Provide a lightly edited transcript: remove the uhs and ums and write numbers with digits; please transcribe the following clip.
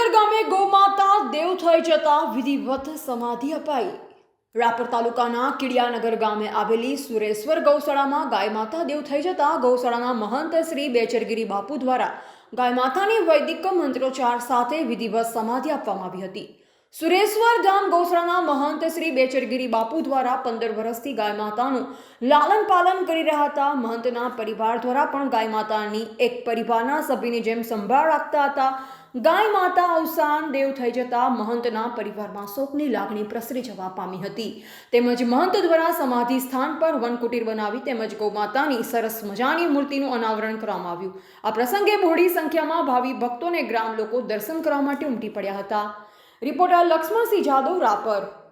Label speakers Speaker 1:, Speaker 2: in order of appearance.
Speaker 1: કિડિયાનગર ગામે ગૌમાતા દેવ થઈ જતા વિધિવત સમાધિ અપાઈ। રાપર તાલુકાના કિડિયાનગર ગામે આવેલી સુરેશ્વર ગૌશાળામાં ગાય માતા દેવ થઈ જતા ગૌશાળાના મહંત શ્રી બેચરગીરી બાપુ દ્વારા ગાય માતાની વૈદિક મંત્રોચ્ચાર સાથે વિધિવત સમાધિ આપવામાં આવી હતી। સુરેશ્વર ધામ ગૌશાળાના મહંત શ્રી બેચરગીરી બાપુ દ્વારા 15 વર્ષથી ગાય માતાનું લાલન પાલન કરી રહ્યા હતા। મહંતના પરિવાર દ્વારા પણ ગાય માતાની એક પરિવારના સભ્યની જેમ સંભાળ રાખતા હતા। ગાય માતા અવસાન દેવ થઈ જતા મહંતના પરિવારમાં શોકની લાગણી પ્રસરી જવા પામી હતી। તેમજ મહંત દ્વારા સમાધિ સ્થાન પર વનકુટીર બનાવી તેમજ ગૌમાતાની સરસ મજાની મૂર્તિનું અનાવરણ કરવામાં આવ્યું। આ પ્રસંગે બહોળી સંખ્યામાં ભાવિ ભક્તો અને ગ્રામ લોકો દર્શન કરવા માટે ઉમટી પડ્યા હતા। રિપોર્ટર લક્ષ્મણસિંહ જાદવ, રાપર।